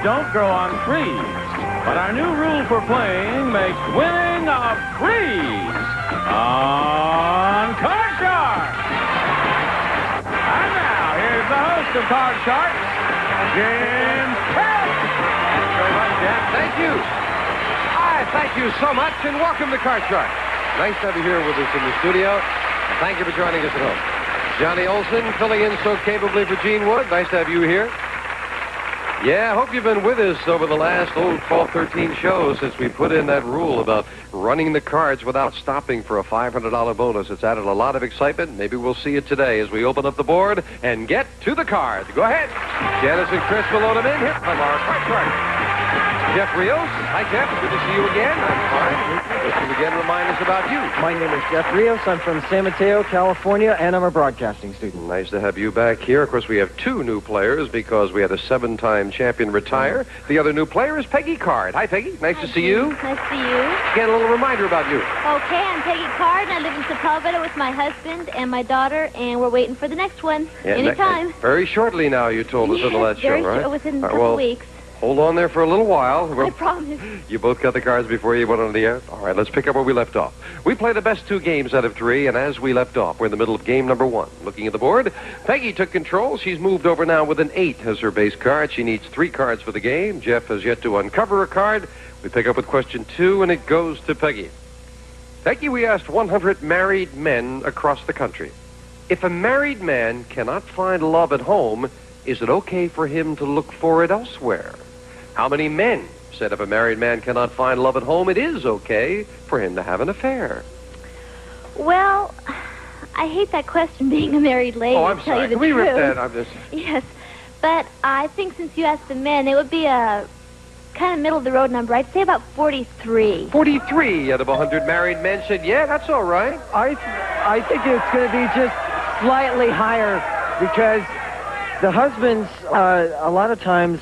don't grow on trees. But our new rule for playing makes winning a breeze on Card Shark. And now, here's the host of Card Shark, Jim Peggy. Thanks very much, Jeff. Thank you. Thank you so much, and welcome to Card Shark. Nice to have you here with us in the studio. And thank you for joining us at home. Johnny Olson filling in so capably for Gene Wood. Nice to have you here. Yeah, I hope you've been with us over the last 12, 13 shows since we put in that rule about running the cards without stopping for a $500 bonus. It's added a lot of excitement. Maybe we'll see it today as we open up the board and get to the cards. Go ahead. Janice and Chris will load them in here from our Card Shark. Jeff Rios. Hi, Jeff. Good to see you again. I'm fine. Listen again, remind us about you. My name is Jeff Rios. I'm from San Mateo, California, and I'm a broadcasting student. Nice to have you back here. Of course, we have two new players because we had a 7-time champion retire. The other new player is Peggy Card. Hi, Peggy. Nice to see you. Nice to see you. Again, a little reminder about you. Okay, I'm Peggy Card, and I live in Sepulveda with my husband and my daughter, and we're waiting for the next one. Anytime. Very shortly now, you told us in the last show, right? Within a couple weeks. Hold on there for a little while. I promise. You both got the cards before you went on the air? All right, let's pick up where we left off. We played the best 2 games out of 3, and as we left off, we're in the middle of game number 1. Looking at the board, Peggy took control. She's moved over now with an 8 as her base card. She needs 3 cards for the game. Jeff has yet to uncover a card. We pick up with question 2, and it goes to Peggy. Peggy, we asked 100 married men across the country. If a married man cannot find love at home, is it okay for him to look for it elsewhere? How many men said if a married man cannot find love at home, it is okay for him to have an affair? Well, I hate that question being a married lady. Oh, I'm sorry. Can we rip that? I'm just... Yes, but I think since you asked the men, it would be a kind of middle-of-the-road number. I'd say about 43. 43 out of 100 married men said, yeah, that's all right. I think it's going to be just slightly higher because the husbands, a lot of times,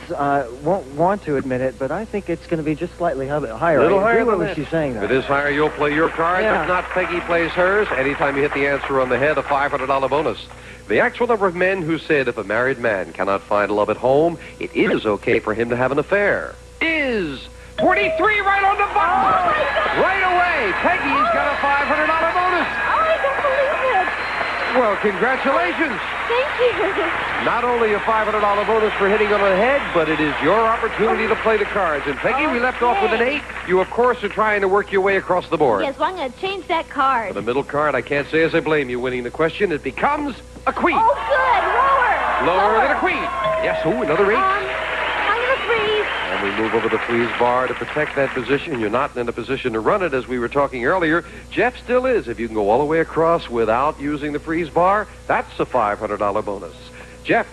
won't want to admit it, but I think it's going to be just slightly higher. A little higher than than what that. she's saying. If it is higher, you'll play your card. Yeah. If not, Peggy plays hers. Anytime you hit the answer on the head, a $500 bonus. The actual number of men who said if a married man cannot find love at home, it is okay for him to have an affair is 43 right on the button. Oh, my God. Right away, Peggy's got a $500 bonus. Oh, I don't believe it. Well, congratulations. Thank you. Not only a $500 bonus for hitting on the head, but it is your opportunity to play the cards. And Peggy, we left off with an 8. You, of course, are trying to work your way across the board. Yes, well, I'm going to change that card. For the middle card, I can't say as I blame you winning the question. It becomes a queen. Oh, good. Lower than a queen. Yes, another 8. I'm going to freeze. And we move over the freeze bar to protect that position. You're not in a position to run it, as we were talking earlier. Jeff still is. If you can go all the way across without using the freeze bar, that's a $500 bonus. Jeff,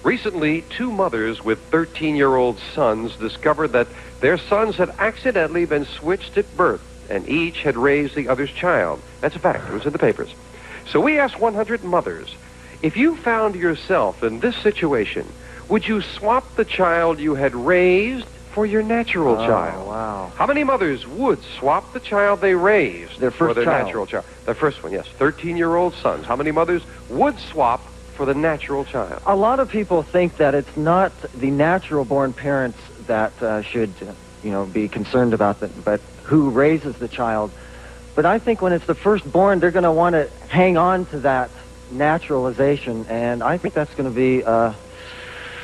recently, 2 mothers with 13-year-old sons discovered that their sons had accidentally been switched at birth, and each had raised the other's child. That's a fact. It was in the papers. So we asked 100 mothers, if you found yourself in this situation, would you swap the child you had raised for your natural child? Wow. How many mothers would swap the child they raised Their first for their child. natural child? Their first one, yes. 13-year-old sons. How many mothers would swap for the natural child? A lot of people think that it's not the natural-born parents that should, be concerned about that, but who raises the child. But I think when it's the firstborn, they're going to want to hang on to that naturalization, and I think that's going to be...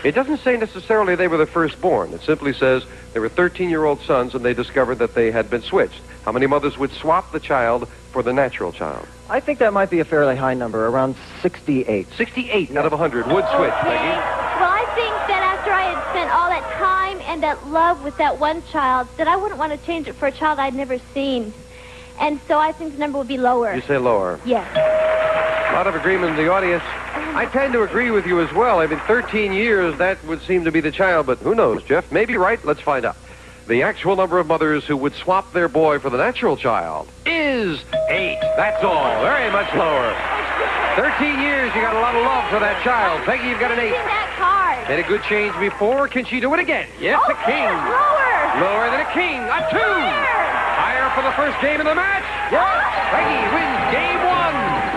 It doesn't say necessarily they were the firstborn. It simply says they were 13-year-old sons and they discovered that they had been switched. How many mothers would swap the child for the natural child? I think that might be a fairly high number, around 68. 68 out of 100 would switch, Peggy. Well, I think that after I had spent all that time and that love with that one child, that I wouldn't want to change it for a child I'd never seen. And so I think the number would be lower. You say lower. Yes. A lot of agreement in the audience. I tend to agree with you as well. I mean, 13 years, that would seem to be the child, but who knows, Jeff? Maybe right. Let's find out. The actual number of mothers who would swap their boy for the natural child is 8. That's all. Very much lower. 13 years, you got a lot of love for that child. Peggy, you've got an 8. That card. Made a good change before. Can she do it again? Yes, a king. Lower. Lower than a king. A 2. Higher for the first game of the match. Yes. Peggy wins game 1.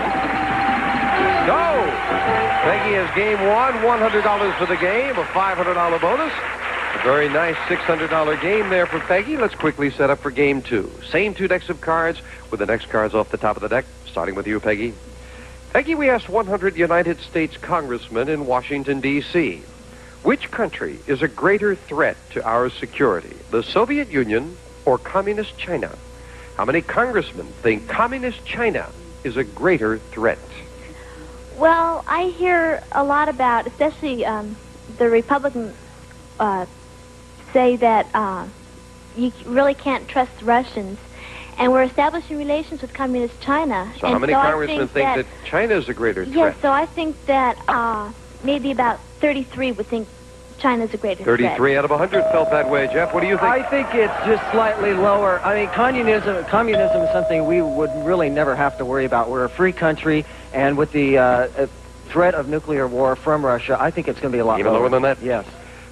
Go. Peggy has game 1, $100 for the game, a $500 bonus. A very nice $600 game there for Peggy. Let's quickly set up for game 2. Same 2 decks of cards with the next cards off the top of the deck. Starting with you, Peggy. Peggy, we asked 100 United States congressmen in Washington, D.C. Which country is a greater threat to our security, the Soviet Union or Communist China? How many congressmen think Communist China is a greater threat? Well, I hear a lot about, especially the Republicans say that you really can't trust the Russians. And we're establishing relations with Communist China. So how many congressmen think that China is a greater threat? Yes, so I think that maybe about 33 would think China's a greater threat. 33 out of 100 felt that way. Jeff, what do you think? I think it's just slightly lower. I mean, communism is something we would really never have to worry about. We're a free country, and with the threat of nuclear war from Russia, I think it's going to be a lot Even lower than that? Yes.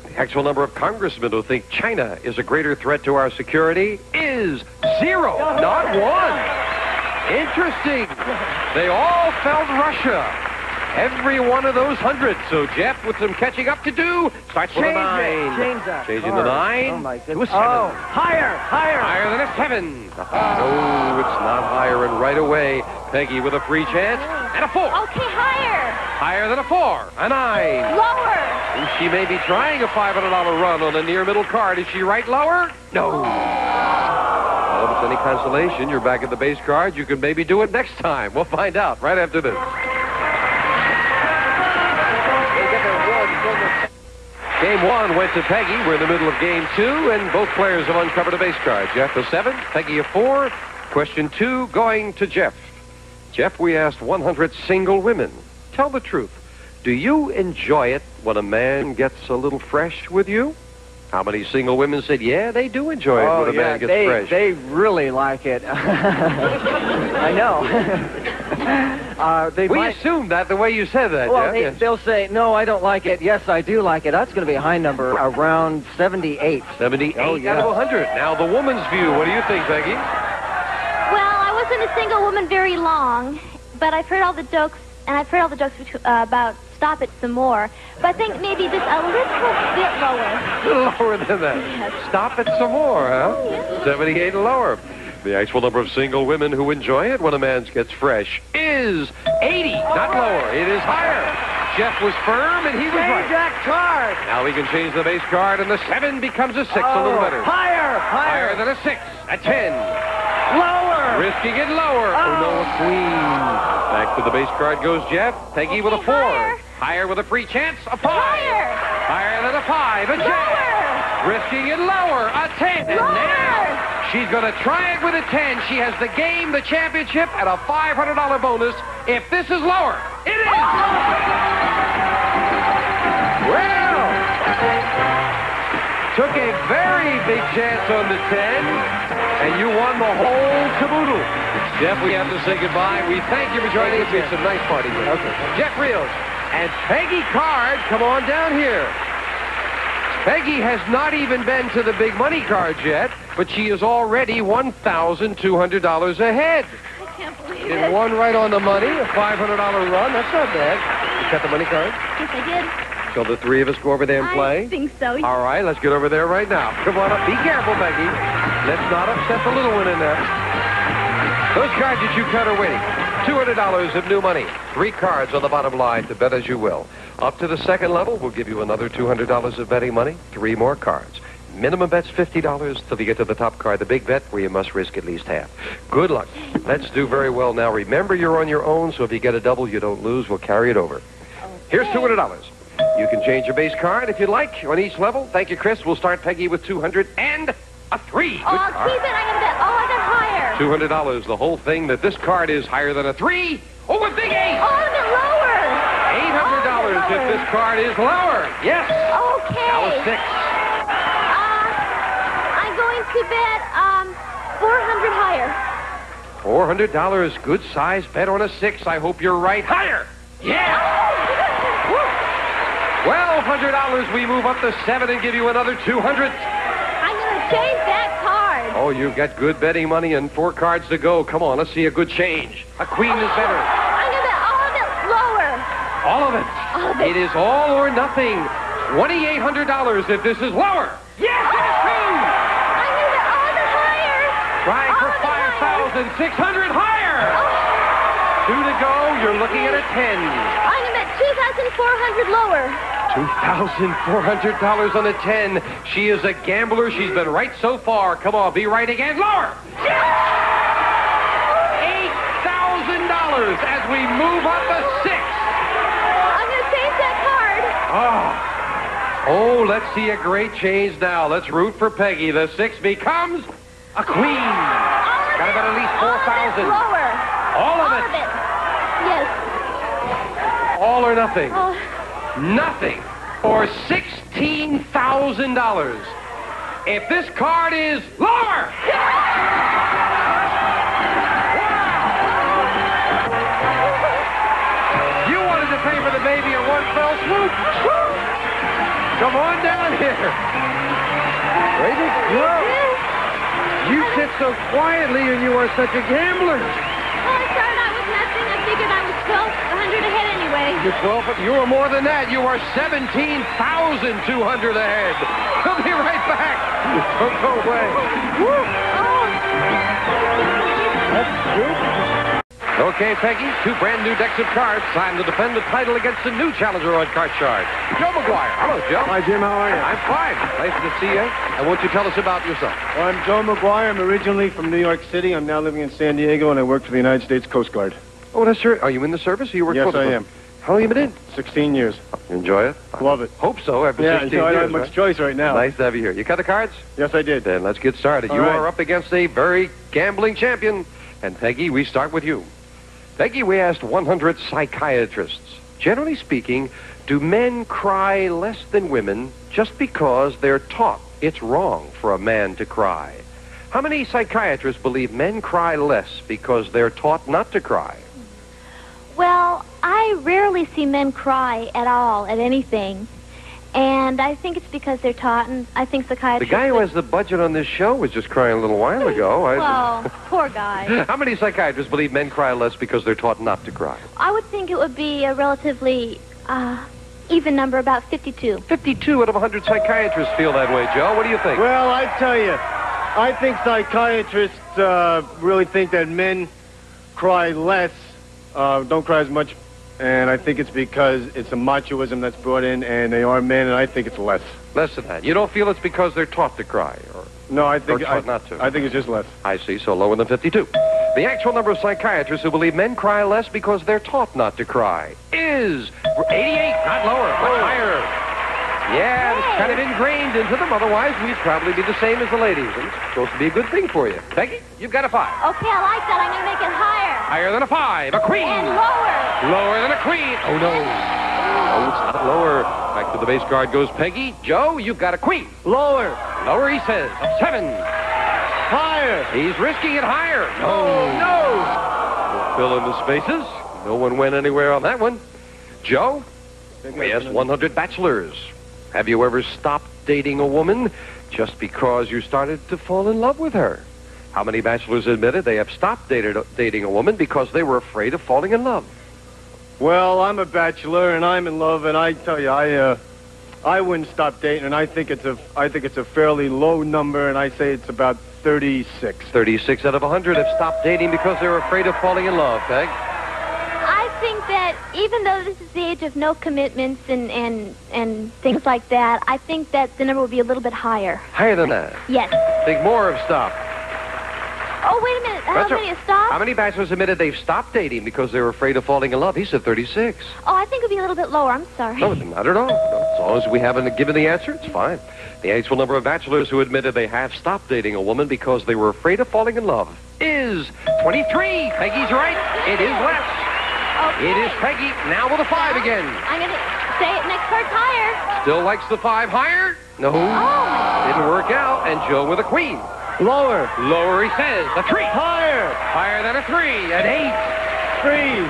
The actual number of congressmen who think China is a greater threat to our security is 0, not 1. Interesting. They all felt Russia. Every one of those 100. So Jeff, with some catching up to do, starts with a 9. Change that. Changing the 9 Oh, my to a goodness. 7. Oh, higher. Higher than a 7. No, it's not higher. And right away, Peggy with a free chance and a 4. Okay, higher. Higher than a 4. A 9. Lower. And she may be trying a $500 run on a near middle card. Is she right lower? No. Well, if it's any consolation, you're back at the base card. You can maybe do it next time. We'll find out right after this. Game 1 went to Peggy. We're in the middle of game 2, and both players have uncovered a base card. Jeff a 7, Peggy a 4. Question 2 going to Jeff. Jeff, we asked 100 single women. Tell the truth. Do you enjoy it when a man gets a little fresh with you? How many single women said, yeah, they do enjoy it when a man gets fresh? They really like it. I know. We assumed that the way you said that, Well, Jeff. Yes. they'll say, no, I don't like it. Yes, I do like it. That's going to be a high number, around 78. 78 Oh, yeah. out of 100. Now, the woman's view. What do you think, Peggy? Well, I wasn't a single woman very long, but I've heard all the jokes, and I've heard all the jokes about stop it some more. But I think maybe just a little bit lower. A little lower than that. Yes. Stop it some more, huh? Oh, yes. 78 and lower. The actual number of single women who enjoy it when a man gets fresh is 80, not lower. It is higher. Jeff was firm, and he was right. Change that card. Now we can change the base card, and the 7 becomes a 6, a little better. Higher. Higher than a 6, a 10. Lower. Risking it lower. Oh, no, a queen. Back to the base card goes Jeff. Peggy with a 4. Higher. Higher with a free chance, a 5. Higher. Higher than a 5, a jack. Lower. Risking it lower, a 10. And Lower. now she's going to try it with a 10. She has the game, the championship, and a $500 bonus if this is lower. It is! Well, took a very big chance on the 10, and you won the whole caboodle. Jeff, we have to say goodbye. We thank you for joining us. We had some nice party here. Okay. Jeff Rios and Peggy Card, come on down here. Peggy has not even been to the big money cards yet, but she is already $1,200 ahead. I can't believe And it. one right on the money, a $500 run. That's not bad. You got the money card? Yes, I did. Shall the 3 of us go over there and play? I think so. All right, let's get over there right now. Come on up. Be careful, Peggy. Let's not upset the little one in there. Those cards that you cut are waiting. $200 of new money. 3 cards on the bottom line to bet as you will. Up to the second level, we'll give you another $200 of betting money. 3 more cards. Minimum bet's $50 till you get to the top card, the big bet, where you must risk at least half. Good luck. Let's do very well now. Remember, you're on your own, so if you get a double, you don't lose. We'll carry it over. Here's $200. You can change your base card if you'd like on each level. Thank you, Chris. We'll start Peggy with 200 and a 3. Good Oh, I'll card. keep it. I'm going to bet. Oh, I got higher. $200. The whole thing that this card is higher than a 3. Oh, a big 8. Oh, I'm going lower. $800 if this card is lower. Yes. Okay. Now a 6. I'm going to bet 400 higher. $400. Good size bet on a 6. I hope you're right. Higher. Yeah. $1,200. We move up to 7 and give you another $200. I'm going to change that card. Oh, you've got good betting money and 4 cards to go. Come on, let's see a good change. A queen is better. I'm going to bet all of it lower. All of it. All of it. It is all or nothing. $2,800 if this is lower. Yes, it is true. I'm going to get all the higher. Trying for All the higher. 5,600 higher. Oh. 2 to go. You're looking at a 10. I'm going to bet 2,400 lower. $2,400 on a 10. She is a gambler. She's been right so far. Come on, be right again. Lower. $8,000 as we move up a 6. I'm going to change that card. Oh, let's see a great change now. Let's root for Peggy. The 6 becomes a queen. Got to bet at least 4,000. Lower. All of it. Yes. All or nothing. Oh. Nothing. Or $16,000. If this card is lower. You wanted to pay for the baby in one fell swoop. Come on down here. Way to go. You sit so quietly and you are such a gambler. Well, I started out with nothing. I figured I was 1,200 ahead anyway. You're 12, but you are more than that. You are 17,200 ahead. We'll be right back. Don't go away. Oh. That's good. Okay, Peggy, 2 brand new decks of cards. Time to defend the title against a new challenger on Card Shark, Joe McGuire. Hello, Joe. Hi, Jim. How are you? I'm fine. Nice to see you. And won't you tell us about yourself? Well, I'm Joe McGuire. I'm originally from New York City. I'm now living in San Diego, and I work for the United States Coast Guard. Oh, that's true. Are you in the service or you work Yes, for the I am. How long have you been in? 16 years. You enjoy it? Love it. Hope so, after Yeah, 16 so I don't years, have much right? choice right now. Nice to have you here. You cut the cards? Yes, I did. Then let's get started. All You right. are up against a very gambling champion. And Peggy, we start with you. Peggy, we asked 100 psychiatrists. Generally speaking, do men cry less than women just because they're taught it's wrong for a man to cry? How many psychiatrists believe men cry less because they're taught not to cry? Well, I rarely see men cry at all at anything. And I think it's because they're taught, and I think The psychiatrists... guy who has the budget on this show was just crying a little while ago. Well, poor guy. How many psychiatrists believe men cry less because they're taught not to cry? I would think it would be a relatively even number, about 52. 52 out of 100 psychiatrists feel that way, Joe. What do you think? Well, I tell you, I think psychiatrists really think that men cry less, don't cry as much, and I think it's because it's a machoism that's brought in, and they are men, and I think it's less. Less than that. You don't feel it's because they're taught to cry? Or No, I think Or taught not to. I think it's just less. I see, so lower than 52. The actual number of psychiatrists who believe men cry less because they're taught not to cry is 88, not lower, much higher. Yeah, it's kind of ingrained into them. Otherwise, we'd probably be the same as the ladies. And it's supposed to be a good thing for you. Peggy, you've got a 5. Okay, I like that. I'm going to make it higher. Higher than a 5. A queen. And lower. Lower than a queen. Oh, no. Oh, it's not lower. Back to the base card goes Peggy. Joe, you've got a queen. Lower. Lower, he says. Up 7. Higher. He's risking it higher. No. Fill in the spaces. No one went anywhere on that one. Joe, we asked 100 bachelors. Have you ever stopped dating a woman just because you started to fall in love with her? How many bachelors admitted they have stopped dating a woman because they were afraid of falling in love? Well, I'm a bachelor, and I'm in love, and I tell you, I wouldn't stop dating, and I think it's a fairly low number, and I say it's about 36. 36 out of 100 have stopped dating because they were afraid of falling in love, Peg. I think that even though this is the age of no commitments and things like that, I think that the number will be a little bit higher. Higher than that. Yes. Think more have stopped. Oh, wait a minute. How That's many right. have stopped? How many bachelors admitted they've stopped dating because they were afraid of falling in love? He said 36. Oh, I think it would be a little bit lower. I'm sorry. No, not at all. No, as long as we haven't given the answer, it's fine. The actual number of bachelors who admitted they have stopped dating a woman because they were afraid of falling in love is 23. Peggy's right. It is less. Okay. It is Peggy. Now with a 5 again. I'm going to say it next card's higher. Still likes the 5 higher? No. Oh. Didn't work out. And Joe with a queen. Lower. Lower, he says. A 3. Higher. Higher than a 3. An 8. 3.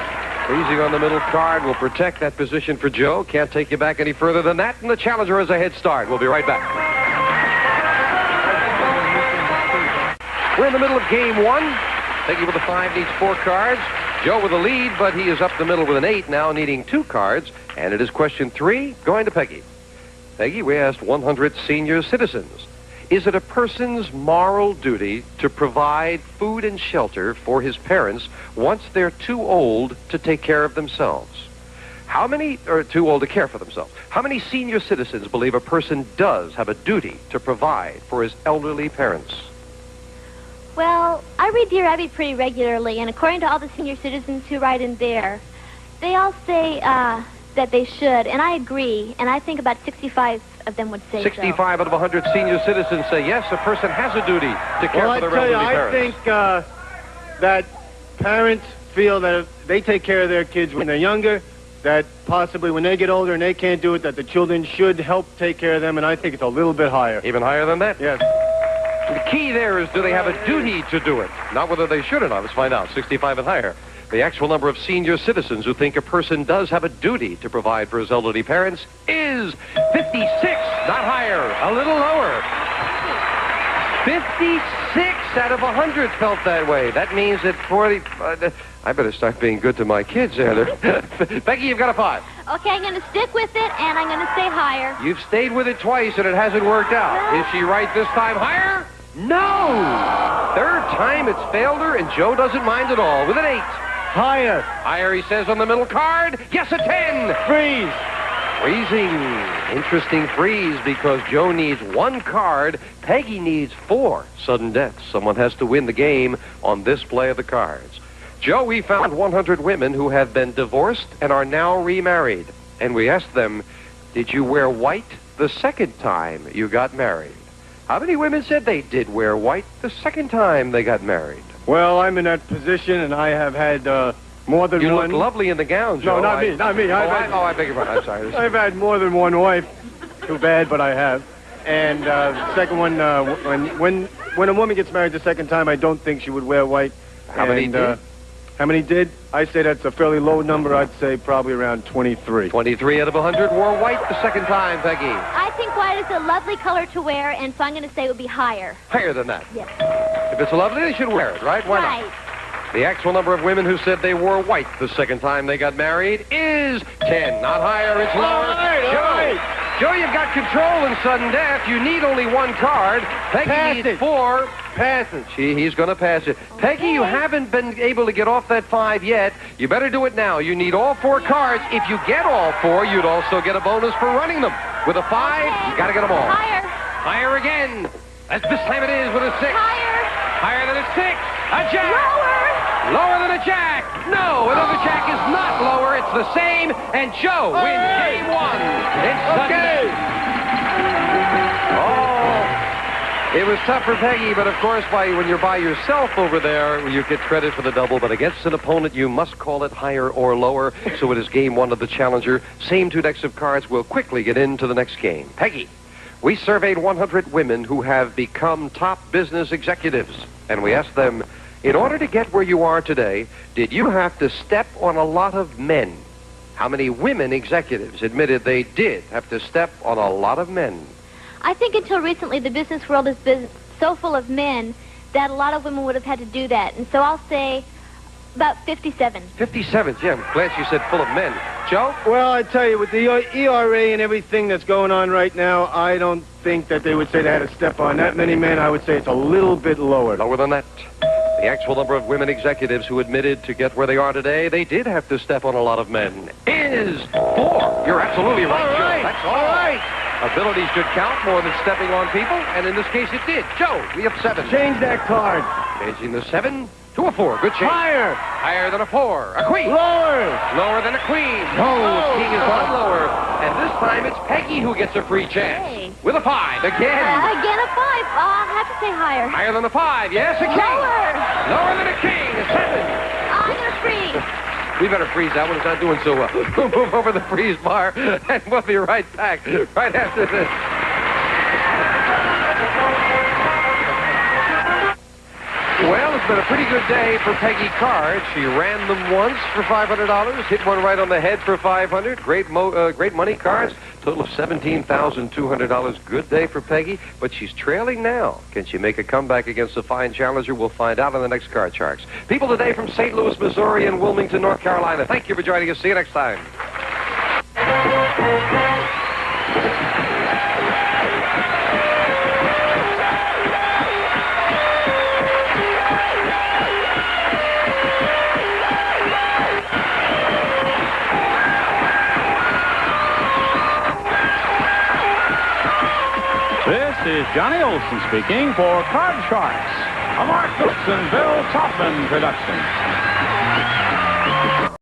Freezing on the middle card will protect that position for Joe. Can't take you back any further than that. And the challenger has a head start. We'll be right back. We're in the middle of game 1. Peggy with a 5 needs 4 cards. Joe with a lead, but he is up the middle with an 8 now, needing 2 cards. And it is question 3, going to Peggy. Peggy, we asked 100 senior citizens, is it a person's moral duty to provide food and shelter for his parents once they're too old to take care of themselves? How many are too old to care for themselves? How many senior citizens believe a person does have a duty to provide for his elderly parents? Well, I read Dear Abby pretty regularly, and according to all the senior citizens who write in there, they all say that they should, and I agree, and I think about 65 of them would say 65 out of 100 senior citizens say yes, a person has a duty to care for their elderly parents. I think that parents feel that if they take care of their kids when they're younger, that possibly when they get older and they can't do it, that the children should help take care of them, and I think it's a little bit higher. Even higher than that? Yes. The key there is, do they have a duty to do it? Not whether they should or not. Let's find out. 65 and higher. The actual number of senior citizens who think a person does have a duty to provide for his elderly parents is 56, not higher, a little lower. 56 out of 100 felt that way. That means that 40... I better start being good to my kids there. Becky, you've got a 5. Okay, I'm going to stick with it, and I'm going to say higher. You've stayed with it twice, and it hasn't worked out. Is she right this time? Higher? No! Third time it's failed her, and Joe doesn't mind at all with an 8. Higher. Higher, he says on the middle card. Yes, a 10. Freeze. Freezing. Interesting freeze because Joe needs 1 card. Peggy needs 4 sudden deaths. Someone has to win the game on this play of the cards. Joe, we found 100 women who have been divorced and are now remarried. And we asked them, did you wear white the second time you got married? How many women said they did wear white the second time they got married? Well, I'm in that position, and I have had more than one... You look lovely in the gown, Joe. No, not me. I beg your pardon. I'm sorry. I've had more than one wife. Too bad, but I have. And second one, when a woman gets married the second time, I don't think she would wear white. How many did? How many did? I say that's a fairly low number. I'd say probably around 23. 23 out of 100 wore white the second time, Peggy. I think white is a lovely color to wear, and so I'm going to say it would be higher. Higher than that? Yes. If it's lovely, they should wear it, right? Why not? The actual number of women who said they wore white the second time they got married is 10. Not higher, it's lower. All right. Joe, you've got control in sudden death. You need only 1 card. Peggy needs 4. Pass it. He's going to pass it. Peggy, you haven't been able to get off that 5 yet. You better do it now. You need all 4 cards. If you get all 4, you'd also get a bonus for running them. With a 5, you got to get them all. Higher. Higher again. This time it is with a 6. Higher. Higher than a 6. A jack. Lower. Lower than a jack. No, another jack is not lower. It's the same. And Joe wins game 1. It's Sunday. Oh, it was tough for Peggy, but of course, when you're by yourself over there, you get credit for the double. But against an opponent, you must call it higher or lower. So it is game 1 of the challenger. Same 2 decks of cards will quickly get into the next game. Peggy, we surveyed 100 women who have become top business executives, and we asked them, in order to get where you are today, did you have to step on a lot of men? How many women executives admitted they did have to step on a lot of men? I think until recently the business world has been so full of men that a lot of women would have had to do that. And so I'll say about 57. 57, Jim. Glad you said full of men. Joe? Well, I tell you, with the ERA and everything that's going on right now, I don't think that they would say they had to step on that many men. I would say it's a little bit lower. Lower than that? The actual number of women executives who admitted to get where they are today, they did have to step on a lot of men, is 4. You're absolutely right, All right. Joe. That's all right. Ability should count more than stepping on people, and in this case it did. Joe, we have 7. Change that card. Changing the 7 to a 4. Good change. Higher. Higher than a 4. A queen. Lower. Lower than a queen. No, king is not lower. And this time it's Peggy who gets a free chance. Hey. With a 5 again. Again a 5. I'll have to say higher. Higher than a 5. Yes, a king. Lower. Lower than a king. A 7. I'm going to freeze. We better freeze that one. It's not doing so well. We'll move over the freeze bar, and we'll be right back right after this. Well, it's been a pretty good day for Peggy Card. She ran them once for $500, hit one right on the head for $500. Great money cards. Total of $17,200. Good day for Peggy, but she's trailing now. Can she make a comeback against a fine challenger? We'll find out on the next Card Sharks. People today from St. Louis, Missouri, and Wilmington, North Carolina. Thank you for joining us. See you next time. This is Johnny Olson speaking for Card Sharks, a Mark Brooks and Bill Topman production.